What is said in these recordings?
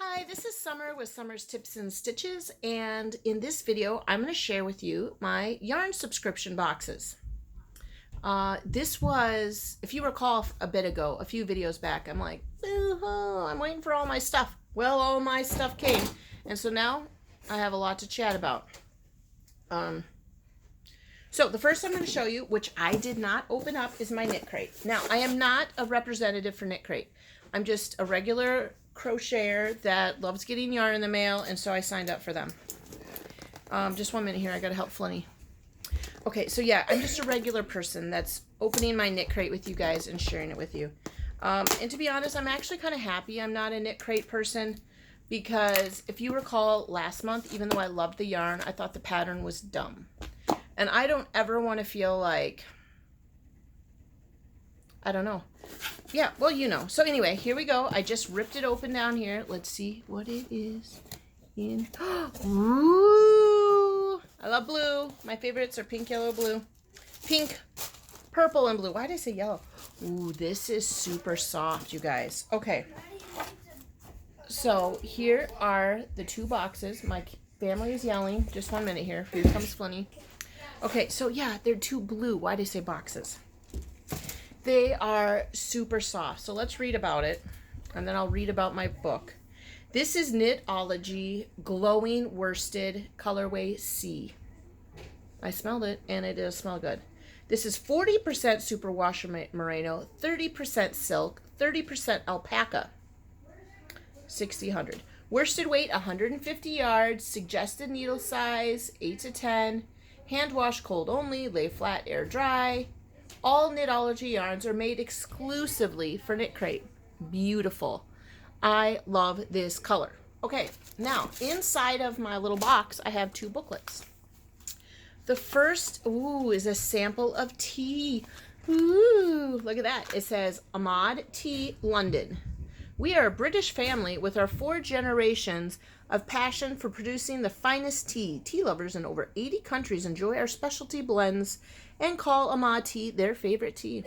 Hi, this is Summer with Summer's Tips and Stitches, and in this video I'm going to share with you my yarn subscription boxes. This was, if you recall a bit ago, a few videos back, I'm like, I'm waiting for all my stuff. Well, all my stuff came, and so now I have a lot to chat about. So the first I'm going to show you, which I did not open up, is my Knitcrate. Now, I am not a representative for Knitcrate. I'm just a regular crocheter that loves getting yarn in the mail, and so I signed up for them. Just 1 minute here, I gotta help Flinny. Okay, so yeah, I'm just a regular person that's opening my Knitcrate with you guys and sharing it with you. And to be honest, I'm actually kind of happy I'm not a Knitcrate person, because if you recall last month, even though I loved the yarn, I thought the pattern was dumb. And I don't ever want to feel like, I don't know. Yeah, well, you know. So anyway, here we go. I just ripped it open down here. Let's see what it is in. Ooh! I love blue. My favorites are pink, yellow, blue. Pink, purple, and blue. Why did I say yellow? Ooh, this is super soft, you guys. Okay. So here are the two boxes. My family is yelling. Just 1 minute here. Here comes Flinny. Okay, so yeah, they're two blue. Why did I say boxes? They are super soft. So let's read about it, and then I'll read about my book. This is Knitology Glowing Worsted Colorway C. I smelled it, and it does smell good. This is 40% superwash merino, 30% silk, 30% alpaca, 60/100. Worsted weight 150 yards, suggested needle size 8 to 10, hand wash cold only, lay flat, air dry. All Knitology yarns are made exclusively for Knitcrate. Beautiful. I love this color. Okay, now inside of my little box, I have two booklets. The first, is a sample of tea. Ooh, look at that. It says Ahmad Tea London. We are a British family with our 4 generations of passion for producing the finest tea. Tea lovers in over 80 countries enjoy our specialty blends and call Ahmad tea their favorite tea.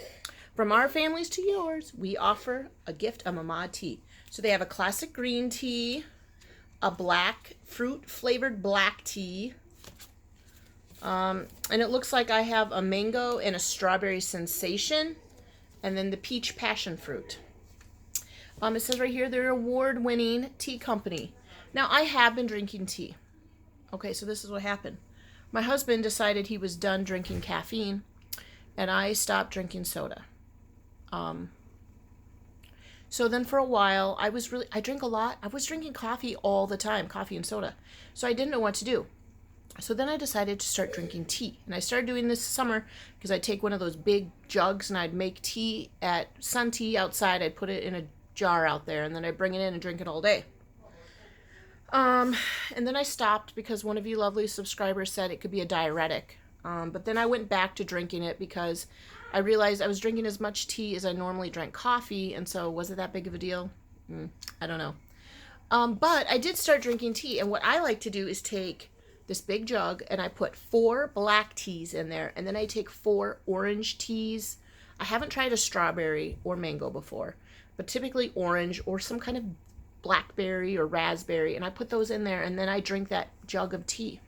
From our families to yours, we offer a gift of Ahmad tea. So they have a classic green tea, a black fruit flavored black tea, and it looks like I have a mango and a strawberry sensation, and then the peach passion fruit. It says right here, they're an award-winning tea company. Now, I have been drinking tea. Okay, so this is what happened. My husband decided he was done drinking caffeine, and I stopped drinking soda. So then for a while, I drink a lot. I was drinking coffee all the time, coffee and soda. So I didn't know what to do. So then I decided to start drinking tea. And I started doing this summer because I'd take one of those big jugs and I'd make tea at sun tea outside. I'd put it in a jar out there, and then I bring it in and drink it all day. And then I stopped because one of you lovely subscribers said it could be a diuretic. But then I went back to drinking it because I realized I was drinking as much tea as I normally drank coffee, and so was it that big of a deal? I don't know. But I did start drinking tea, and what I like to do is take this big jug and I put 4 black teas in there, and then I take 4 orange teas. I haven't tried a strawberry or mango before, but typically orange or some kind of blackberry or raspberry, and I put those in there, and then I drink that jug of tea.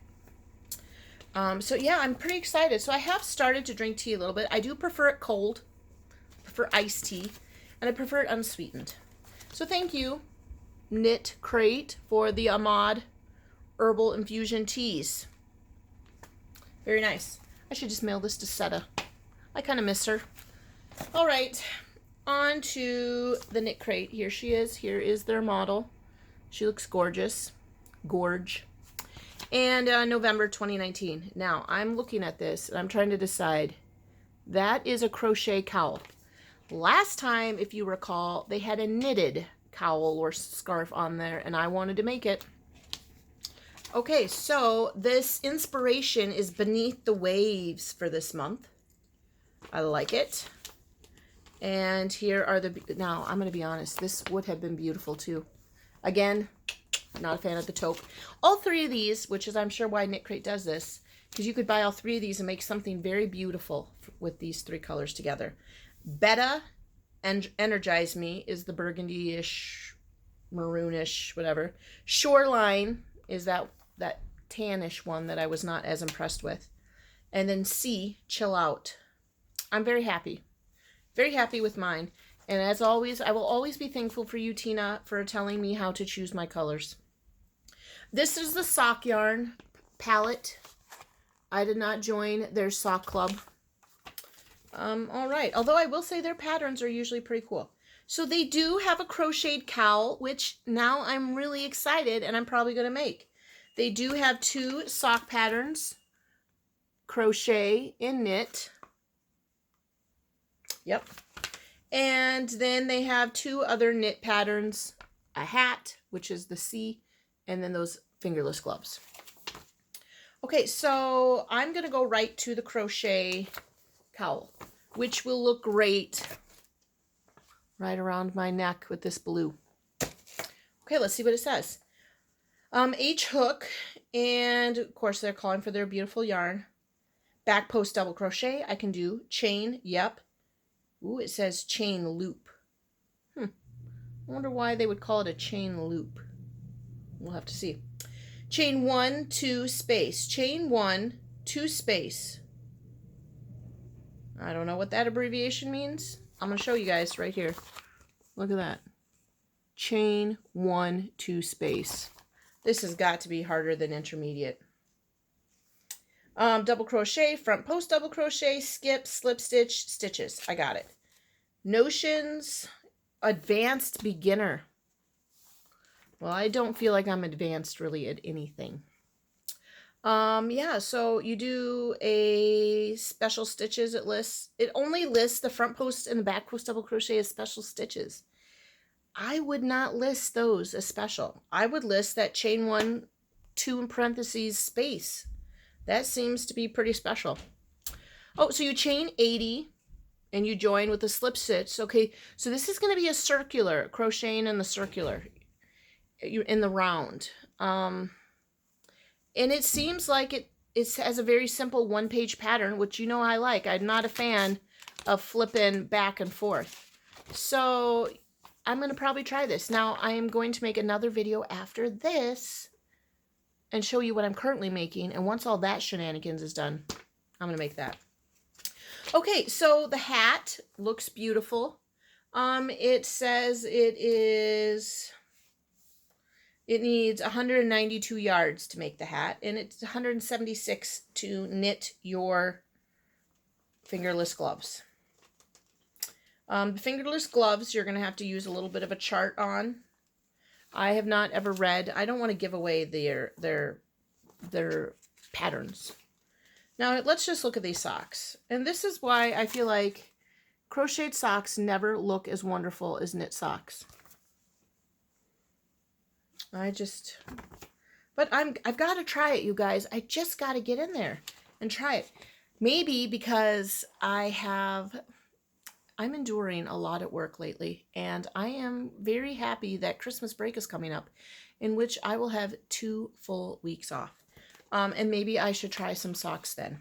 So yeah, I'm pretty excited. So I have started to drink tea a little bit. I do prefer it cold, I prefer iced tea, and I prefer it unsweetened. So thank you, Knitcrate, for the Ahmad Herbal Infusion Teas. Very nice. I should just mail this to Seta. I kind of miss her. All right. On to the Knitcrate. Here she is. Here is their model. She looks gorgeous. Gorge. And November 2019. Now, I'm looking at this, and I'm trying to decide. That is a crochet cowl. Last time, if you recall, they had a knitted cowl or scarf on there, and I wanted to make it. Okay, so this inspiration is Beneath the Waves for this month. I like it. And here are now I'm going to be honest, this would have been beautiful too. Again, not a fan of the taupe. All 3 of these, which is I'm sure why Knitcrate does this, because you could buy all 3 of these and make something very beautiful with these 3 colors together. Beta and Energize Me is the burgundy-ish maroonish, whatever. Shoreline is that tannish one that I was not as impressed with. And then C, Chill Out. I'm very happy. Very happy with mine. And as always, I will always be thankful for you, Tina, for telling me how to choose my colors. This is the sock yarn palette. I did not join their sock club. All right. Although I will say their patterns are usually pretty cool. So they do have a crocheted cowl, which now I'm really excited and I'm probably going to make. They do have 2 sock patterns, crochet and knit. Yep. And then they have 2 other knit patterns, a hat, which is the C, and then those fingerless gloves. Okay, so I'm going to go right to the crochet cowl, which will look great right around my neck with this blue. Okay, let's see what it says. H hook, and of course they're calling for their beautiful yarn. Back post double crochet, I can do chain, yep. Ooh, it says chain loop. I wonder why they would call it a chain loop. We'll have to see. Chain 1, 2, space. Chain 1, 2, space. I don't know what that abbreviation means. I'm going to show you guys right here. Look at that. Chain 1, 2, space. This has got to be harder than intermediate. Double crochet, front post double crochet, skip, slip stitch, stitches. I got it. Notions, advanced beginner. Well, I don't feel like I'm advanced really at anything. Yeah, so you do a special stitches. It only lists the front post and the back post double crochet as special stitches. I would not list those as special. I would list that chain 1, 2 in parentheses space. That seems to be pretty special. Oh, so you chain 80 and you join with a slip stitch. Okay, so this is going to be a circular, crocheting in the circular, in the round. And it seems like it has a very simple one-page pattern, which you know I like. I'm not a fan of flipping back and forth. So I'm going to probably try this. Now, I am going to make another video after this and show you what I'm currently making. And once all that shenanigans is done, I'm going to make that. Okay, so the hat looks beautiful. It says it needs 192 yards to make the hat, and it's 176 to knit your fingerless gloves. The fingerless gloves, you're going to have to use a little bit of a chart on. I have not ever read. I don't want to give away their patterns. Now, let's just look at these socks. And this is why I feel like crocheted socks never look as wonderful as knit socks. But I've got to try it, you guys. I just got to get in there and try it. Maybe because I'm enduring a lot at work lately, and I am very happy that Christmas break is coming up, in which I will have 2 full weeks off. And maybe I should try some socks then.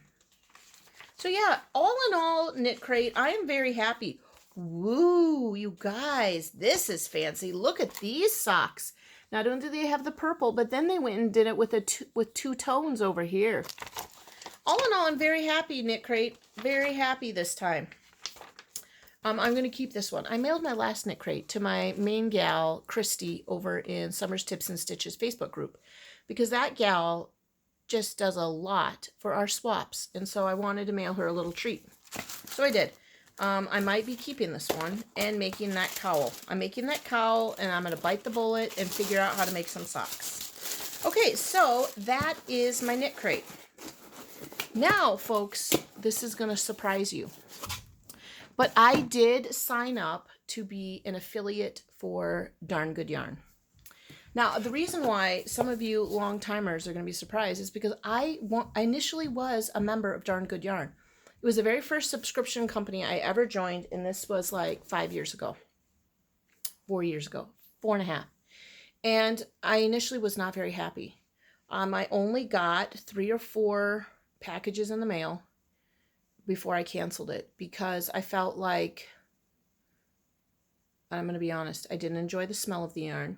So yeah, all in all, Knitcrate, I am very happy. Woo, you guys, this is fancy. Look at these socks. Not only do they have the purple, but then they went and did it with with 2 tones over here. All in all, I'm very happy, Knitcrate. Very happy this time. I'm going to keep this one. I mailed my last Knitcrate to my main gal, Christy, over in Summer's Tips and Stitches Facebook group, because that gal just does a lot for our swaps, and so I wanted to mail her a little treat. So I did. I might be keeping this one and making that cowl. I'm making that cowl, and I'm going to bite the bullet and figure out how to make some socks. Okay, so that is my Knitcrate. Now, folks, this is going to surprise you. But I did sign up to be an affiliate for Darn Good Yarn. Now, the reason why some of you long-timers are going to be surprised is because I initially was a member of Darn Good Yarn. It was the very first subscription company I ever joined, and this was like 5 years ago. 4 years ago. 4.5. And I initially was not very happy. I only got 3 or 4 packages in the mail before I canceled it, because I felt like, I'm going to be honest, I didn't enjoy the smell of the yarn.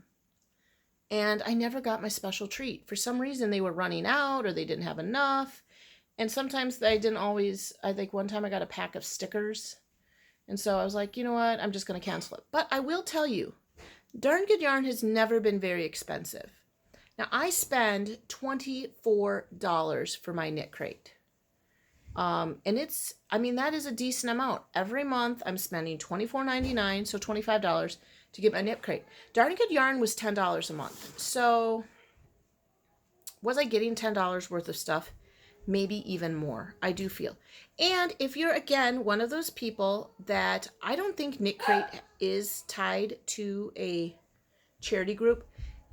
and I never got my special treat. For some reason, they were running out or they didn't have enough. And sometimes I didn't always, I think one time I got a pack of stickers. And so I was like, you know what, I'm just going to cancel it. But I will tell you, Darn Good Yarn has never been very expensive. Now, I spend $24 for my Knitcrate. And it's, I mean, that is a decent amount. Every month I'm spending $24.99, so $25 to get my Knitcrate. Darn Good Yarn was $10 a month. So was I getting $10 worth of stuff? Maybe even more, I do feel. And if you're, again, one of those people that I don't think Knitcrate is tied to a charity group,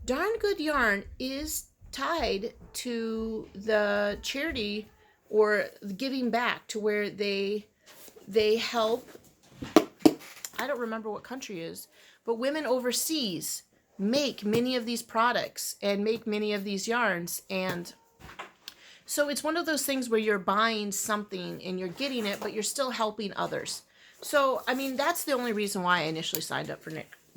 Darn Good Yarn is tied to the charity or giving back, to where they help, I don't remember what country it is, but women overseas make many of these products and make many of these yarns. And so it's one of those things where you're buying something and you're getting it, but you're still helping others. So, I mean, that's the only reason why I initially signed up for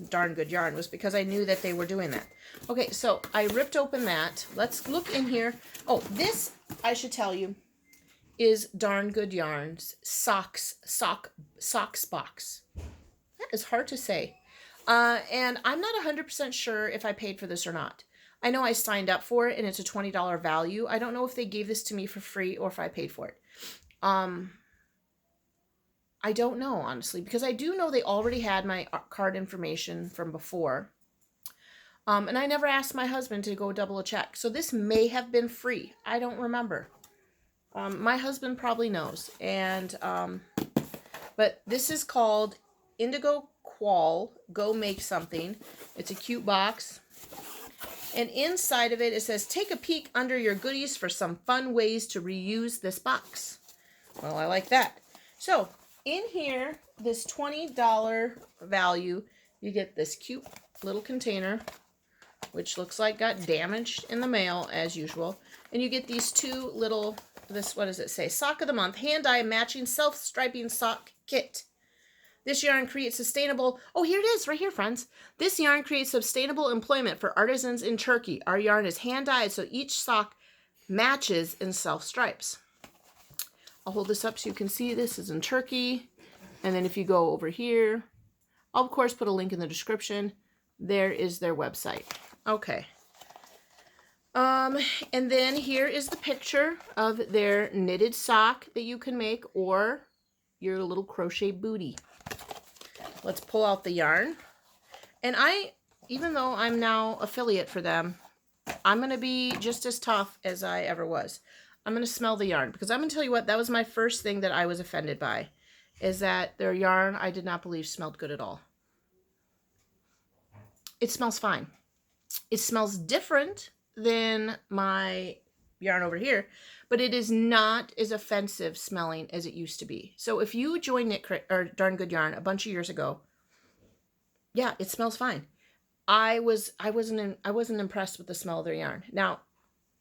Darn Good Yarn, was because I knew that they were doing that. Okay, so I ripped open that. Let's look in here. Oh, this, I should tell you, is Darn Good Yarn's socks box. That is hard to say. And I'm not 100% sure if I paid for this or not. I know I signed up for it and it's a $20 value. I don't know if they gave this to me for free or if I paid for it. I don't know, honestly, because I do know they already had my card information from before. And I never asked my husband to go double check. So this may have been free. I don't remember. My husband probably knows. And, but this is called Indigo Qual Go Make Something. It's a cute box. And inside of it, it says, take a peek under your goodies for some fun ways to reuse this box. Well, I like that. So in here, this $20 value, you get this cute little container, which looks like got damaged in the mail as usual. And you get these two little, what does it say? Sock of the Month, hand-dye matching self-striping sock kit. This yarn creates sustainable, oh, here it is, right here, friends. This yarn creates sustainable employment for artisans in Turkey. Our yarn is hand-dyed, so each sock matches in self-stripes. I'll hold this up so you can see this is in Turkey. And then if you go over here, I'll, of course, put a link in the description. There is their website. Okay. And then here is the picture of their knitted sock that you can make, or your little crochet booty. Let's pull out the yarn. And even though I'm now affiliate for them, I'm going to be just as tough as I ever was. I'm going to smell the yarn, because I'm going to tell you what, that was my first thing that I was offended by, is that their yarn I did not believe smelled good at all. It smells fine. It smells different than my yarn over here, but it is not as offensive smelling as it used to be. So if you joined Knitcrate or Darn Good Yarn a bunch of years ago, yeah, it smells fine. I wasn't impressed with the smell of their yarn. Now,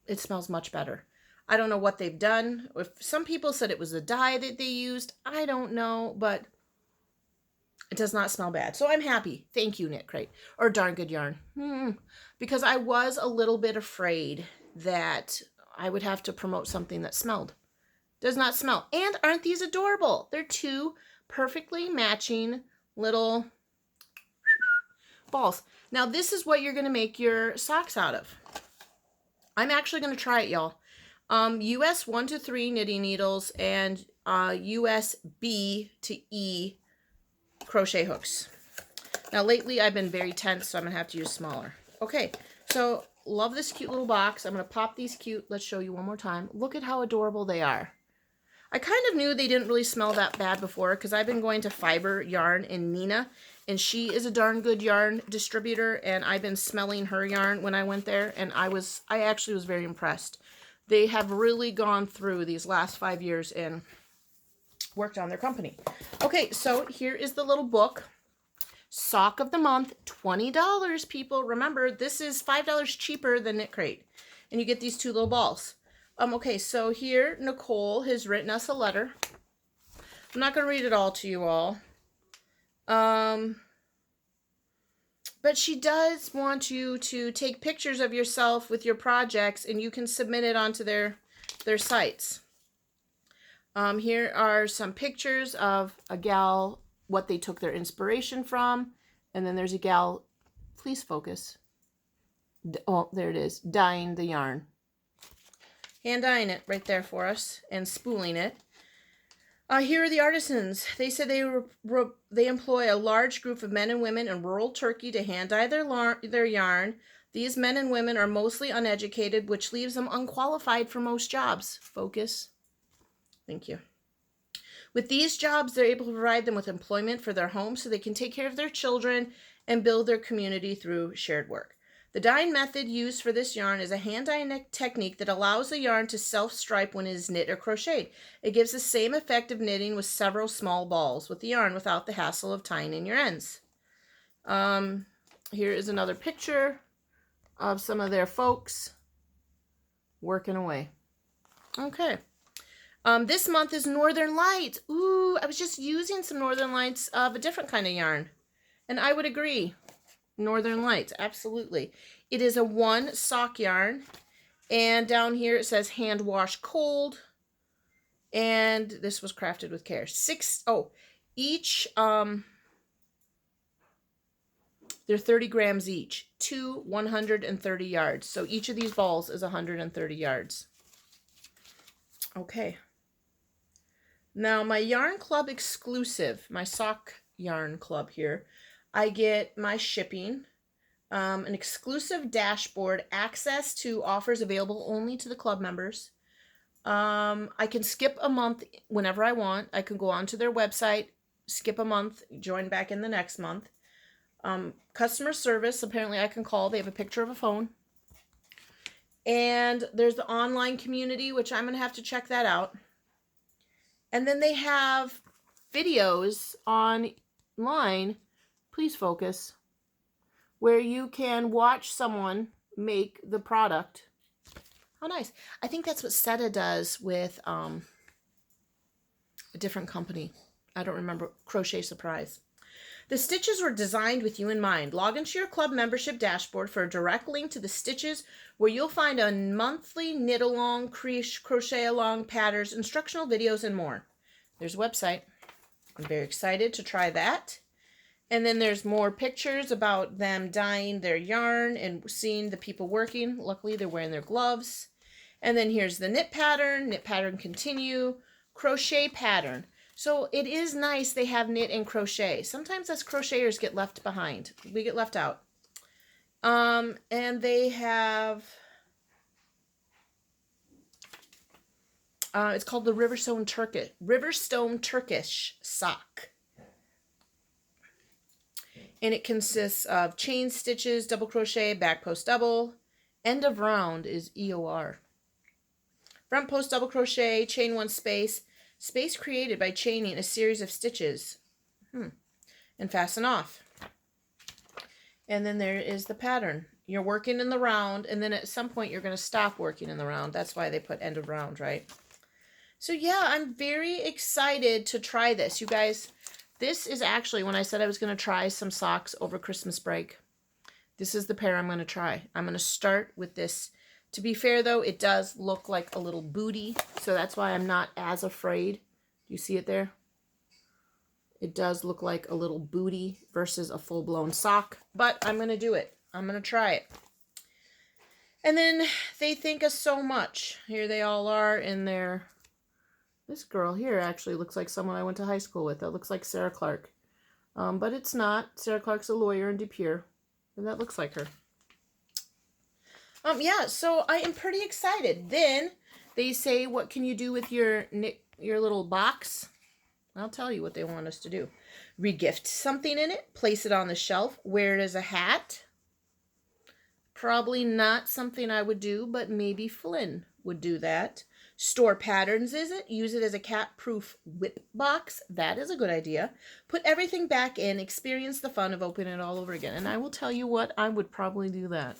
it smells much better. I don't know what they've done. If some people said it was the dye that they used, I don't know, but it does not smell bad. So I'm happy. Thank you, Knitcrate or Darn Good Yarn. Because I was a little bit afraid that I would have to promote something that smelled. Does not smell. And aren't these adorable? They're two perfectly matching little balls. Now this is what you're going to make your socks out of. I'm actually going to try it, y'all. US 1 to 3 knitting needles and US B to E crochet hooks. Now lately I've been very tense, so I'm going to have to use smaller. Okay, so love this cute little box. I'm going to pop these cute. Let's show you one more time. Look at how adorable they are. I kind of knew they didn't really smell that bad before, because I've been going to Fiber Yarn in Nina, and she is a Darn Good Yarn distributor, and I've been smelling her yarn when I went there, and I actually was very impressed. They have really gone through these last 5 years and worked on their company. Okay, so here is the little book. Sock of the Month, $20, people. Remember, this is $5 cheaper than Knitcrate. And you get these two little balls. Okay, so here Nicole has written us a letter. I'm not going to read it all to you all. But she does want you to take pictures of yourself with your projects, and you can submit it onto their sites. Here are some pictures of a gal, what they took their inspiration from. And then there's a gal, please focus. Oh, there it is, dyeing the yarn. Hand dyeing it right there for us and spooling it. Here are the artisans. They said they employ a large group of men and women in rural Turkey to hand dye their yarn. These men and women are mostly uneducated, which leaves them unqualified for most jobs. Focus. Thank you. With these jobs, they're able to provide them with employment for their homes so they can take care of their children and build their community through shared work. The dyeing method used for this yarn is a hand dyeing technique that allows the yarn to self-stripe when it is knit or crocheted. It gives the same effect of knitting with several small balls with the yarn without the hassle of tying in your ends. Here is another picture of some of their folks working away. Okay. This month is Northern Lights. Ooh, I was just using some Northern Lights of a different kind of yarn. And I would agree. Northern Lights, absolutely. It is a 1 sock yarn. And down here it says hand wash cold. And this was crafted with care. Each, they're 30 grams each. 2 130 yards. So each of these balls is 130 yards. Okay. Now my Yarn Club exclusive, my sock yarn club here, I get my shipping, an exclusive dashboard, access to offers available only to the club members. I can skip a month whenever I want. I can go onto their website, skip a month, join back in the next month. Customer service, apparently I can call. They have a picture of a phone. And there's the online community, which I'm going to have to check that out. And then they have videos online, please focus, where you can watch someone make the product. How nice. I think that's what Seta does with a different company. I don't remember. Crochet Surprise. The stitches were designed with you in mind. Log into your club membership dashboard for a direct link to the stitches where you'll find a monthly knit along, crochet along patterns, instructional videos, and more. There's a website. I'm very excited to try that. And then there's more pictures about them dyeing their yarn and seeing the people working. Luckily, they're wearing their gloves. And then here's the knit pattern continue, crochet pattern. So it is nice they have knit and crochet. Sometimes us crocheters get left behind. We get left out. And they have, it's called the Riverstone Turkish sock. And it consists of chain stitches, double crochet, back post double. End of round is EOR. Front post double crochet, chain 1 space. Space created by chaining a series of stitches. And fasten off. And then there is the pattern. You're working in the round, and then at some point you're going to stop working in the round. That's why they put end of round, right? So yeah, I'm very excited to try this. You guys, this is actually when I said I was going to try some socks over Christmas break. This is the pair I'm going to try. I'm going to start with this. To be fair, though, it does look like a little booty, so that's why I'm not as afraid. Do you see it there? It does look like a little booty versus a full-blown sock, but I'm going to do it. I'm going to try it. And then they thank us so much. Here they all are in their... This girl here actually looks like someone I went to high school with. That looks like Sarah Clark. But it's not. Sarah Clark's a lawyer in De Pere, and that looks like her. Yeah, so I am pretty excited. Then they say, what can you do with your little box? I'll tell you what they want us to do. Regift something in it, place it on the shelf, wear it as a hat. Probably not something I would do, but maybe Flynn would do that. Store patterns, is it? Use it as a cat-proof whip box. That is a good idea. Put everything back in. Experience the fun of opening it all over again. And I will tell you what, I would probably do that.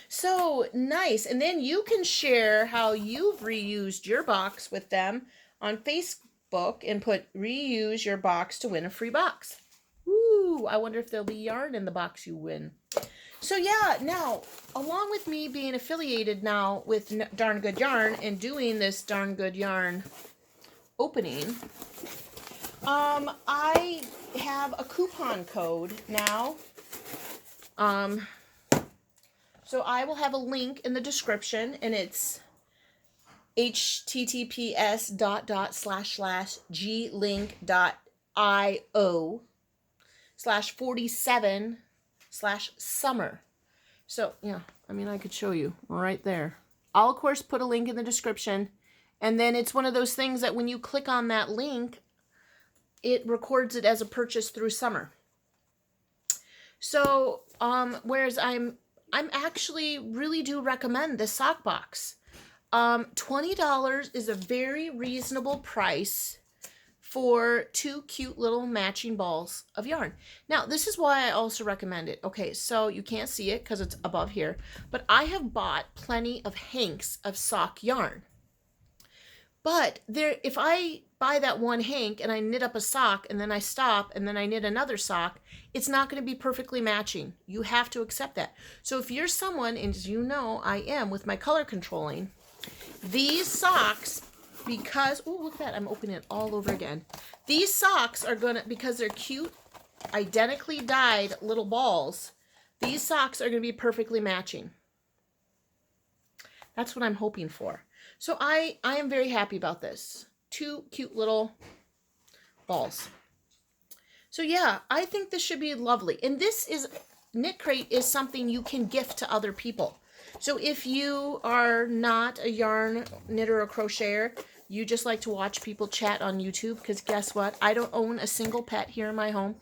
So, nice. And then you can share how you've reused your box with them on Facebook and put reuse your box to win a free box. Woo! Ooh, I wonder if there'll be yarn in the box you win. So yeah, now, along with me being affiliated now with Darn Good Yarn and doing this Darn Good Yarn opening, I have a coupon code now. So I will have a link in the description, and it's https://glink.io/47/summer. So, yeah, I mean, I could show you right there. I'll, of course, put a link in the description. And then it's one of those things that when you click on that link, it records it as a purchase through summer. So, whereas I'm actually really do recommend this sock box. $20 is a very reasonable price for 2 cute little matching balls of yarn. Now, this is why I also recommend it. Okay, so you can't see it because it's above here, but I have bought plenty of hanks of sock yarn. But if I buy that one hank and I knit up a sock and then I stop and then I knit another sock, it's not going to be perfectly matching. You have to accept that. So if you're someone, and as you know I am with my color controlling, these socks, because, oh, look at that, I'm opening it all over again. These socks are going to, because they're cute, identically dyed little balls, these socks are going to be perfectly matching. That's what I'm hoping for. So I am very happy about this. 2 cute little balls. So yeah, I think this should be lovely. And this is, Knitcrate is something you can gift to other people. So if you are not a yarn knitter or crocheter, you just like to watch people chat on YouTube, because guess what? I don't own a single pet here in my home,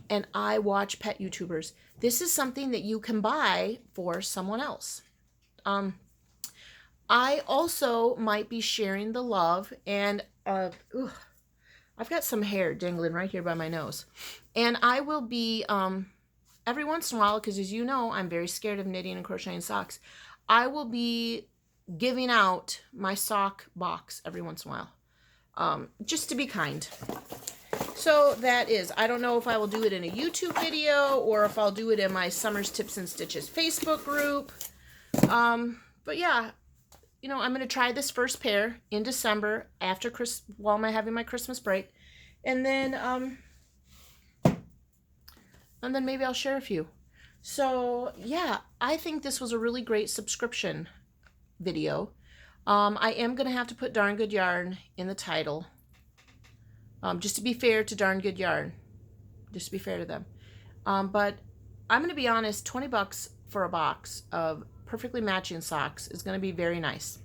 and I watch pet YouTubers. This is something that you can buy for someone else. I also might be sharing the love, and I've got some hair dangling right here by my nose. And I will be, every once in a while, because as you know, I'm very scared of knitting and crocheting socks, I will be giving out my sock box every once in a while, just to be kind. So that is, I don't know if I will do it in a YouTube video or if I'll do it in my Summer's Tips and Stitches Facebook group. But yeah, you know, I'm going to try this first pair in December after while I'm having my Christmas break. And then maybe I'll share a few. So yeah, I think this was a really great subscription video. I am going to have to put Darn Good Yarn in the title. Just to be fair to Darn Good Yarn. Just to be fair to them. But I'm going to be honest, 20 bucks for a box of perfectly matching socks is going to be very nice.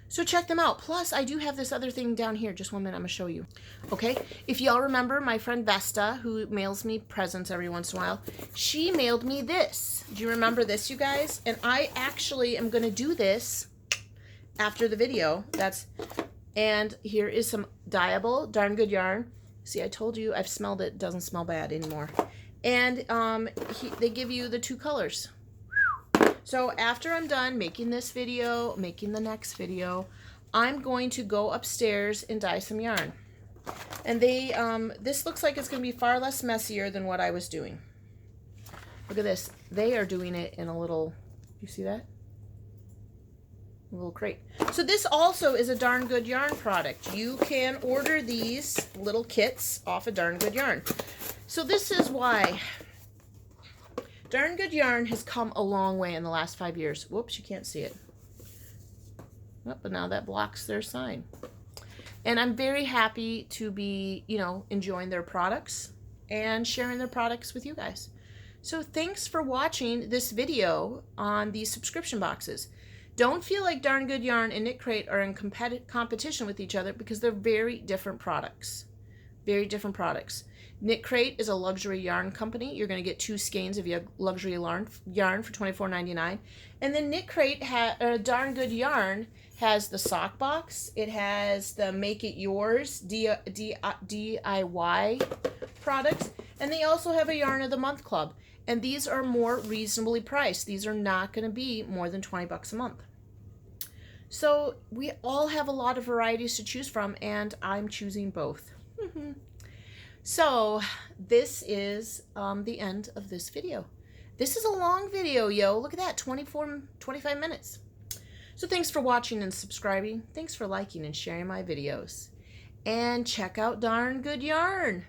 So check them out. Plus, I do have this other thing down here. Just 1 minute, I'm going to show you. Okay, if y'all remember my friend Vesta, who mails me presents every once in a while, she mailed me this. Do you remember this, you guys? And I actually am going to do this after the video. And here is some dyeable Darn Good Yarn. See, I told you, I've smelled it. It doesn't smell bad anymore. And they give you the 2 colors. So after I'm done making this video, making the next video, I'm going to go upstairs and dye some yarn. And this looks like it's going to be far less messier than what I was doing. Look at this. They are doing it in a little, you see that? A little crate. So this also is a Darn Good Yarn product. You can order these little kits off of Darn Good Yarn. So this is why Darn Good Yarn has come a long way in the last 5 years. Whoops, you can't see it. Oh, but now that blocks their sign. And I'm very happy to be, you know, enjoying their products and sharing their products with you guys. So thanks for watching this video on these subscription boxes. Don't feel like Darn Good Yarn and Knitcrate are in competition with each other, because they're very different products. Very different products. Knitcrate is a luxury yarn company. You're going to get 2 skeins of luxury yarn for $24.99. And then Knitcrate, Darn Good Yarn, has the sock box. It has the Make It Yours DIY products. And they also have a Yarn of the Month Club. And these are more reasonably priced. These are not going to be more than 20 bucks a month. So we all have a lot of varieties to choose from, and I'm choosing both. So this is the end of this video. This is a long video, yo. Look at that, 25 minutes. So thanks for watching and subscribing. Thanks for liking and sharing my videos. And check out Darn Good Yarn.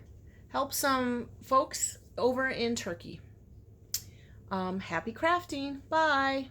Help some folks over in Turkey. Happy crafting. Bye.